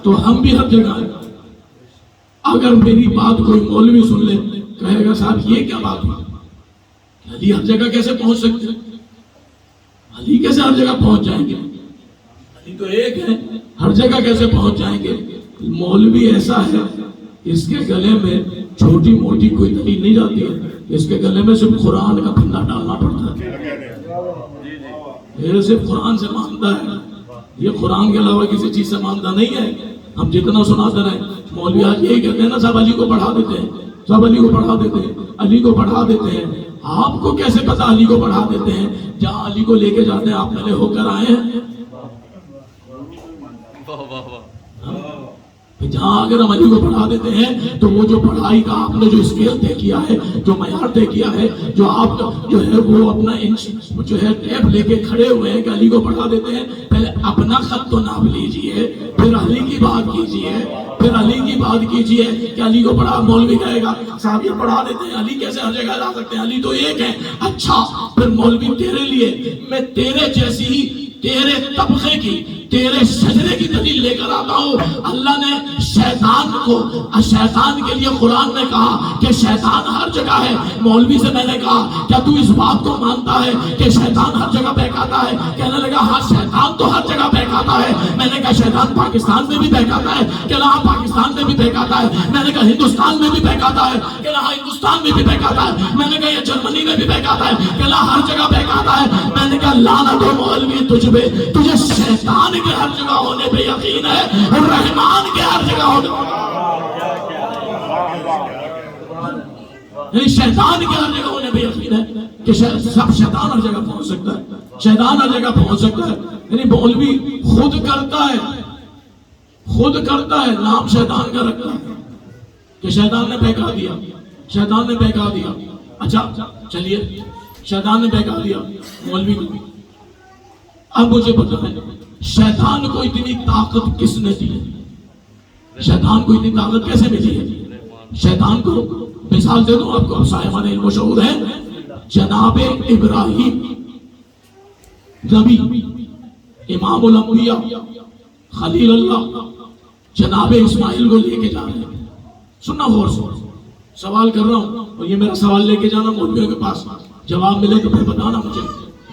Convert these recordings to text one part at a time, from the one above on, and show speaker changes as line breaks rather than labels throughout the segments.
تو ہم بھی ہر جگہ ہیں. اگر میری بات کوئی مولوی سن لے کہے گا صاحب یہ کیا بات ہے, علی ہر جگہ کیسے پہنچ سکتے ہیں, علی کیسے ہر جگہ پہنچ جائیں گے, علی تو ایک ہے, ہر جگہ کیسے پہنچ جائیں گے. مولوی ایسا ہے اس کے گلے میں چھوٹی موٹی کوئی دلیل نہیں جاتی ہے, اس کے گلے میں صرف قرآن کا پھندا ڈالنا پڑتا ہے. یہ صرف قرآن سے مانتا ہے, یہ قرآن کے علاوہ کسی چیز سے مانتا نہیں ہے. ہم جتنا سناتے رہے, مولوی آج یہی کہتے ہیں نا صاحب علی کو پڑھا دیتے ہیں, سب علی کو پڑھا دیتے ہیں, علی کو پڑھا دیتے ہیں. آپ کو کیسے پتا علی کو پڑھا دیتے ہیں؟ جہاں علی کو لے کے جاتے ہیں آپ پہلے ہو کر آئے ہیں. جہاں اگر ہم علی کو پڑھا دیتے ہیں تو وہ جو پڑھائی کا آپ نے جو اسکیل طے کیا ہے, جو معیار طے کیا ہے, جو آپ جو ہے وہ اپنا انچ جو ہے ٹیپ لے کے کھڑے ہوئے ہیں کہ علی کو پڑھا دیتے ہیں, پہلے اپنا خط تو ناپ لیجئے, پھر علی کی بات کیجئے, پھر علی کی بات کیجئے کہ علی کو پڑھا. مولوی کہے گا صاحب یہ پڑھا دیتے ہیں, علی کیسے ہر جگہ لا سکتے ہیں, علی تو ایک ہے. اچھا پھر مولوی تیرے لیے میں تیرے جیسی ہی تیرے طبقے کی تیرے شجرے کی دلیل لے کر آتا ہوں. اللہ نے شیطان کو, شیطان کے لیے قرآن نے کہا کہ شیطان ہر جگہ ہے. مولوی سے میں نے کہا کیا تو اس بات کو مانتا ہے کہ شیطان ہر جگہ بہکاتا ہے؟ کہنے لگا ہاں شیطان تو ہر جگہ بہکاتا ہے. میں نے کہا شیطان پاکستان میں بھی بہکاتا ہے؟ کہنا ہاں پاکستان میں بھی بہکاتا ہے. میں نے کہا ہندوستان میں بھی بہکاتا ہے؟ کہنا ہاں ہندوستان میں بھی بہکاتا ہے. میں نے کہا یہ جرمنی میں بھی بہکاتا ہے؟ کہنا ہر جگہ بہکاتا ہے. میں نے کہا لعنت ہو مولوی تجھ پہ, تجھے شیطان کے ہر جگہ ہونے پہ یقین ہے, رحمان کے ہر جگہ ہونے یعنی شیطان کے ہر جگہ ہونے پہ یقین ہے کہ سب شیطان ہر جگہ پہنچ سکتا ہے, شیطان ہر جگہ پہنچ سکتا ہے. یعنی مولوی خود کرتا ہے, نام شیطان کا رکھتا ہے کہ شیطان نے بہکا دیا, شیطان نے بہکا دیا. اچھا چلیے شیطان نے بہکا دیا مولوی کو. اب مجھے بتائیں شیطان کو اتنی طاقت کس نے دی؟ شیطان کو اتنی طاقت کیسے ملی ہے؟ شیطان کو مثال دے دوں آپ کو, صاحبان علم و شعور ہے. جناب ابراہیم نبی, امام الانبیاء, خلیل اللہ, جناب اسماعیل کو لے کے جا رہے ہیں. سننا غور سے, سوال کر رہا ہوں اور یہ میرا سوال لے کے جانا مولویوں کے پاس, جواب ملے تو پھر بتانا مجھے,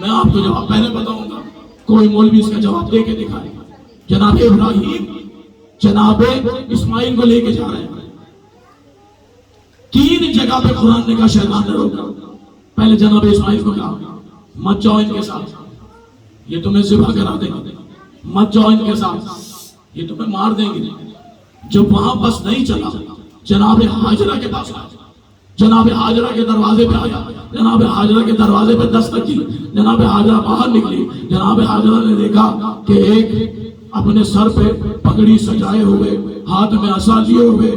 میں آپ کو جواب پہلے بتاؤں گا, کوئی مولوی اس کا جواب دے کے دکھائے. جناب ابراہیم جناب اسماعیل کو لے کے جا رہے ہیں. 3 جگہ پہ قرآن نے کہا شیطان نے روکا. پہلے جناب اسماعیل کو کہا مت جاؤ ان کے ساتھ, یہ تمہیں ذبح کرا دیں گے, مت جاؤ ان کے ساتھ, یہ تمہیں مار دیں گے. جب وہاں بس نہیں چلا, جناب حاجرہ کے پاس آیا, جناب حاجرہ کے دروازے پہ آیا, جناب حاجرہ کے دروازے پہ دستک دی, جناب حاجرہ باہر نکلی. جناب حاجرہ نے دیکھا کہ ایک اپنے سر پہ پگڑی سجائے ہوئے, ہاتھ میں عصا لیے ہوئے,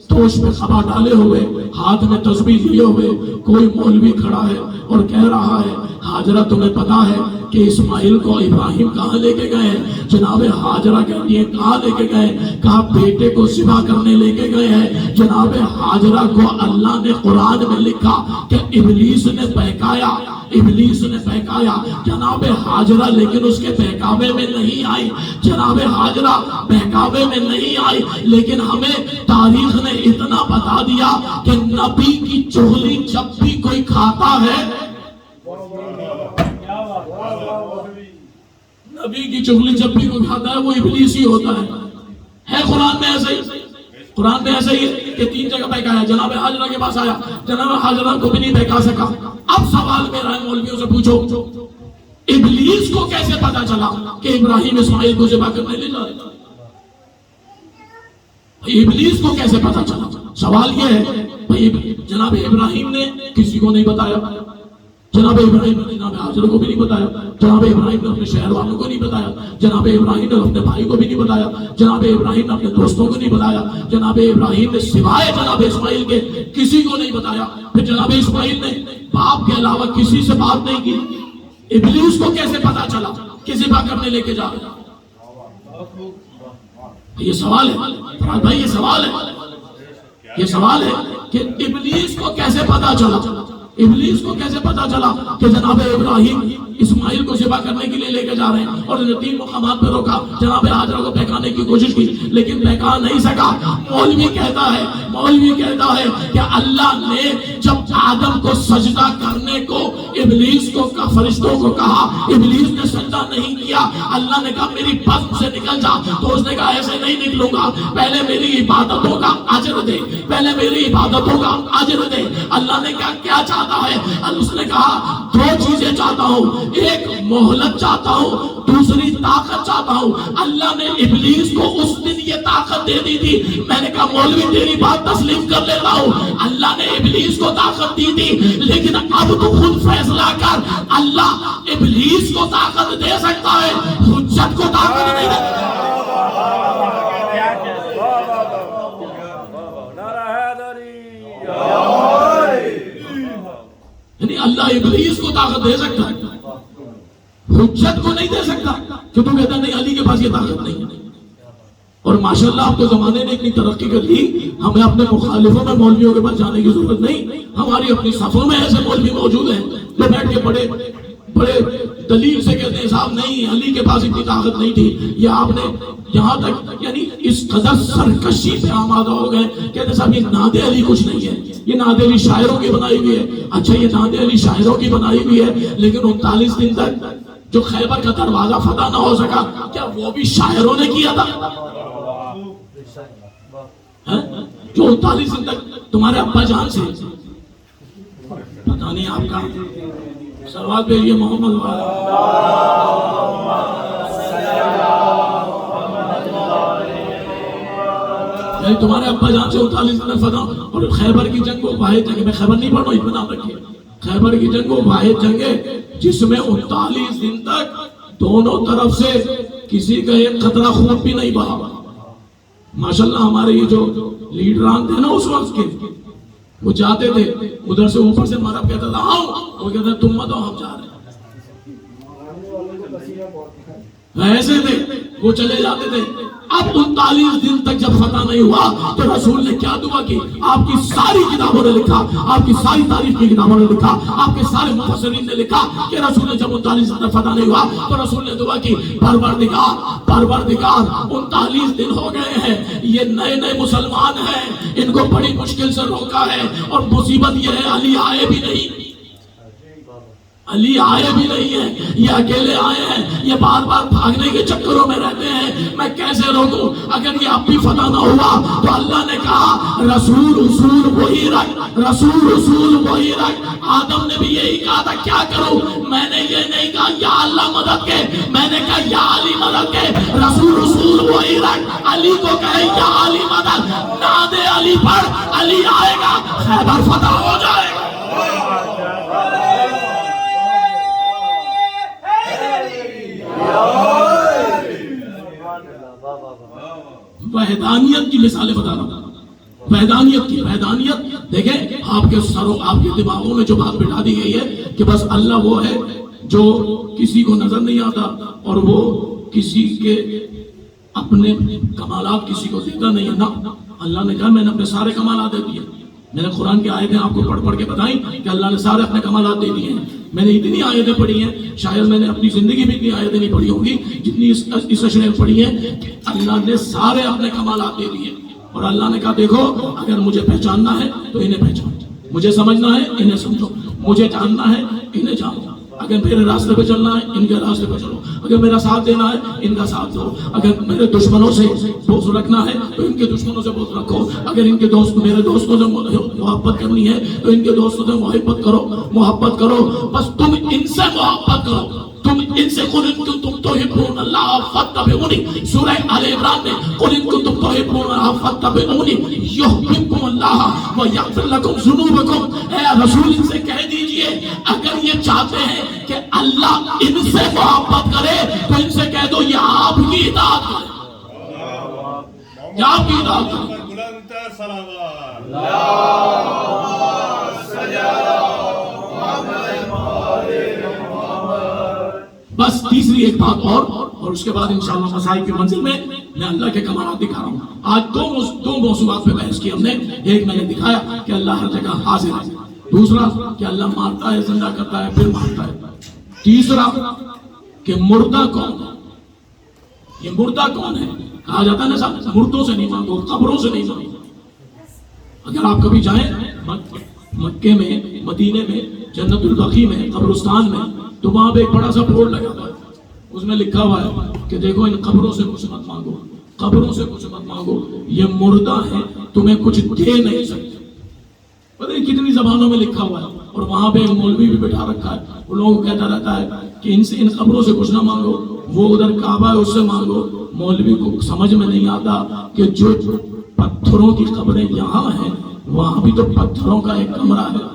توش پہ خبا ڈالے ہوئے, ہاتھ میں تسبیح لیے ہوئے کوئی مولوی کھڑا ہے اور کہہ رہا ہے حاجرہ تمہیں پتا ہے کہ اسماعیل کو ابراہیم کہاں لے کے گئے ہیں؟ جناب حاجرہ کہتی ہے کہاں لے کے گئے؟ کہا بیٹے کو ذبح کرنے لے کے گئے ہیں. جناب حاجرہ کو اللہ نے قرآن میں لکھا کہ ابلیس نے بہکایا, ابلیس نے بہکایا. جناب حاجرہ لیکن اس کے بہکاوے میں نہیں آئی, جناب حاجرہ بہکاوے میں نہیں آئی, لیکن ہمیں تاریخ نے اتنا بتا دیا کہ نبی کی چغلی جب بھی کوئی کھاتا ہے, نبی کی چغلی جب بھی کوئی کھاتا ہے وہ ابلیس ہی ہوتا ہے. قرآن میں ایسا ہی, قرآن میں ایسا ہی ہے کہ 3 جگہ بہکایا. جناب حاجرہ کے پاس آیا, جناب حاجرہ کو بھی نہیں بہکا سکا. اب سوال میرا ہے مولویوں سے پوچھو ابلیس کو کیسے پتا چلا کہ ابراہیم اسماعیل کو ذبح کرنے لے جا رہے؟ ابلیس کو کیسے پتا چلا؟ سوال یہ ہے جناب ابراہیم نے کسی کو نہیں بتایا, جناب ابراہیم نے جناب حاجرہ کو بھی نہیں بتایا, جناب ابراہیم نے اپنے شہر والوں کو نہیں بتایا, جناب ابراہیم نے اپنے بھائی کو بھی نہیں بتایا, جناب ابراہیم نے اپنے دوستوں کو نہیں بتایا, جناب ابراہیم نے سوائے جناب اسماعیل کے کسی کو نہیں بتایا. پھر جناب اسماعیل نے باپ کے علاوہ کسی سے بات نہیں کی. ابلیس کو کیسے پتا چلا کہ ذبح کرنے لے کے جا رہے؟ یہ سوال ہے بھائی, یہ سوال ہے, یہ سوال ہے کہ ابلیس کو کیسے پتا چلا, ابلیس کو کیسے پتا چلا کہ جناب ابراہیم اسماعیل کو ذبح کرنے کے لیے لے کے جا رہے ہیں اور انہیں 3 مقامات پہ روکا، جناب ہاجرہ کو بہکانے کی کوشش کی لیکن بہکا نہیں سکا۔ مولوی کہتا ہے کہ اللہ نے جب آدم کو سجدہ کرنے کو ابلیس کو فرشتوں کو کہا، ابلیس نے سجدہ نہیں کیا، اللہ نے کہا میری بزم سے نکل جا، تو اس نے کہا ایسے نہیں نکلوں گا، پہلے میری عبادتوں کا اجر دے، پہلے میری عبادتوں کا اجر دے۔ اللہ نے کہا کیا چاہتا ہے؟ اس نے کہا 2 چیزیں چاہتا ہوں، ایک مہلت چاہتا ہوں، دوسری طاقت چاہتا ہوں۔ اللہ نے ابلیس کو اس دن یہ طاقت دے دی تھی، میں نے کہا مولوی تیری بات تسلیم کر لیتا ہوں، اللہ نے ابلیس کو طاقت دی تھی، لیکن اب تو خود فیصلہ کر، اللہ ابلیس کو طاقت دے سکتا ہے، حجت کو طاقت نہیں دے سکتا۔ یعنی اللہ ابلیس کو طاقت دے سکتا ہے، حجت کو نہیں دے سکتا، کہ تو کہتا نہیں علی کے پاس یہ طاقت نہیں ہے۔ اور ماشاءاللہ آپ کو زمانے نے اتنی ترقی کر لی، ہمیں اپنے مخالفوں میں مولویوں کے پاس جانے کی ضرورت نہیں، ہماری اپنی صفوں میں ایسے مولوی موجود ہیں جو بیٹھ کے بڑے دلیل سے کہتے ہیں صاحب نہیں علی کے پاس اتنی طاقت نہیں تھی، یہ آپ نے یہاں تک یعنی اس قدر سرکشی پہ آمادہ ہو گئے، کہتے صاحب یہ ناد علی کچھ نہیں ہے، یہ ناد علی شاعروں کی بنائی ہوئی ہے۔ اچھا یہ ناد علی شاعروں کی بنائی ہوئی ہے، لیکن 39 دن تک جو خیبر کا دروازہ فتح نہ ہو سکا، کیا وہ بھی شاعروں نے کیا تھا؟ جو 39 دن تک تمہارے ابا جان سے پتہ نہیں آپ کا سروات پہ یہ محمد تمہارے ابا جان سے 39 دن فتح، اور خیبر کی جنگ وہ واحد جنگ، میں خیبر نہیں پڑھ رہا ہوں، اطمینان رکھیے، خیبر کی جنگ وہ واحد جنگ ہے جس میں 39 دن تک دونوں طرف سے کسی کا ایک قطرہ خون بھی نہیں بہا۔ ماشاءاللہ ہمارے یہ جو لیڈران تھے نا اس وقت کے، وہ جاتے تھے ادھر سے اوپر سے مارب کہتا تھا آؤ، وہ کہتا تم مت آؤ ہم جا رہے ہیں، ایسے تھے وہ چلے جاتے تھے۔ اب 39 دن تک جب فتح نہیں ہوا تو رسول نے کیا دعا کی؟ آپ کی ساری کتابوں نے لکھا، آپ کی ساری تاریخ کی کتابوں نے لکھا، آپ کے سارے مفسرین نے لکھا کہ رسول نے جب 39 دن تک فتح نہیں ہوا تو رسول نے دعا کی پروردگار 39 دن ہو گئے ہیں، یہ نئے مسلمان ہیں، ان کو بڑی مشکل سے روکا ہے، اور مصیبت یہ ہے علی آئے بھی نہیں، علی آئے بھی نہیں ہیں، یہ اکیلے آئے ہیں، یہ بار بار بھاگنے کے چکروں میں رہتے ہیں، میں کیسے روکوں؟ اگر یہ اب بھی فتح نہ ہوا تو اللہ نے کہا رسول اصول وہی رکھ۔ آدم نے بھی یہی کہا تھا کیا کروں؟ میں نے یہ نہیں کہا یا اللہ مدد کے، میں نے کہا یا علی مدد کے، رسول اصول وہی رکھ، علی کو کہے یا علی مدد، ناد علی پڑھ، علی آئے گا، خیبر فتح ہو جائے گا۔ وحدانیت کی مثالیں بتا رہا ہوں، وحدانیت دیکھیں آپ کے سروں آپ کے دماغوں میں جو بات بٹھا دی گئی ہے کہ بس اللہ وہ ہے جو کسی کو نظر نہیں آتا اور وہ کسی کے اپنے کمالات کسی کو دیتا نہیں ہے، نہ، اللہ نے کہا میں نے اپنے سارے کمالات دے دیے۔ میں نے قرآن کی آیتیں آپ کو پڑھ کے بتائیں کہ اللہ نے سارے اپنے کمالات دے دیے ہیں۔ میں نے اتنی آیتیں پڑھی ہیں، شاید میں نے اپنی زندگی میں اتنی آیتیں نہیں پڑھی ہوں گی جتنی اس اشرے میں پڑھی ہیں کہ اللہ نے سارے اپنے کمالات دے دیے، اور اللہ نے کہا دیکھو اگر مجھے پہچاننا ہے تو انہیں پہچانو، مجھے سمجھنا ہے انہیں سمجھو، مجھے جاننا ہے انہیں جانو، اگر میرے راستے پہ چلنا ہے ان کے راستے پہ چلو، اگر میرا ساتھ دینا ہے ان کا ساتھ دو، اگر میرے دشمنوں سے بغض رکھنا ہے تو ان کے دشمنوں سے بغض رکھو، اگر ان کے میرے دوستوں سے محبت کرنی ہے تو ان کے دوستوں سے محبت کرو، بس تم ان سے محبت کرو، تم ان سے قل ان کنتم تحبون اللہ فاتبعونی، سورہ آل عمران میں قل ان کنتم تحبون اللہ فاتبعونی یحببکم اللہ ویغفر لکم ذنوبکم۔ اے رسول ان سے کہہ دیجئے اگر یہ چاہتے ہیں کہ اللہ ان سے محبت کرے تو ان سے کہہ دو یہ آپ کی اطاعت کرے، یہ آپ کی اطاعت کرے۔ بس تیسری ایک بات اور اس کے بعد انشاءاللہ مسائل کی منزل میں میں اللہ کے کمالات دکھا رہا ہوں۔ آج دو موضوعات پہ بحث کی ہم نے، ایک میں نے دکھایا کہ اللہ ہر جگہ حاضر ہے، دوسرا کہ اللہ مارتا ہے، زندہ کرتا ہے، پھر مارتا ہے۔ تیسرا کہ مردہ کون ہے، یہ مردہ کون ہے؟ کہا جاتا ہے نا صاحب مردوں سے نہیں مانگو، قبروں سے نہیں مانگو۔ اگر آپ کبھی جائیں مکے میں، مدینے میں، جنت البقیع میں، قبرستان میں، تو وہاں پہ ایک بڑا سا بورڈ لگا ہوا ہے، اس میں لکھا ہوا ہے کہ دیکھو ان قبروں سے کچھ مت مانگو، قبروں سے کچھ مت مانگو، یہ مردہ ہے، تمہیں کچھ دے نہیں سکتے۔ پتہ نہیں کتنی زبانوں میں لکھا ہوا ہے، اور وہاں پہ ایک مولوی بھی بٹھا رکھا ہے، وہ لوگوں کو کہتا رہتا ہے کہ ان قبروں سے کچھ نہ مانگو، وہ ادھر کعبہ ہے اس سے مانگو۔ مولوی کو سمجھ میں نہیں آتا کہ جو پتھروں کی قبریں یہاں ہیں، وہاں بھی تو پتھروں کا ایک کمرہ ہے،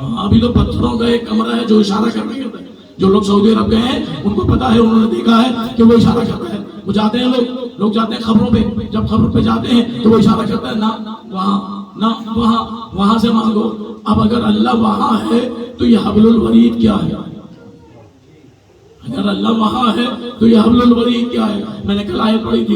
وہاں بھی تو پتھروں کا ایک کمرہ ہے جو اشارہ کر رہے ہیں۔ جو لوگ سعودی عرب گئے ہیں ان کو پتا ہے، انہوں نے دیکھا ہے کہ وہ اشارہ کرتا ہے، وہ جاتے ہیں لوگ جاتے ہیں قبروں پہ، جب قبر پہ جاتے ہیں تو وہ اشارہ کرتا ہے نہ وہاں، نہ وہاں، وہاں سے مانگو۔ اب اگر اللہ وہاں ہے تو یہ حبل الورید کیا ہے؟ اگر اللہ وہاں ہے تو یہ حبل الورید کیا ہے؟ میں نے کل آیت پڑھی تھی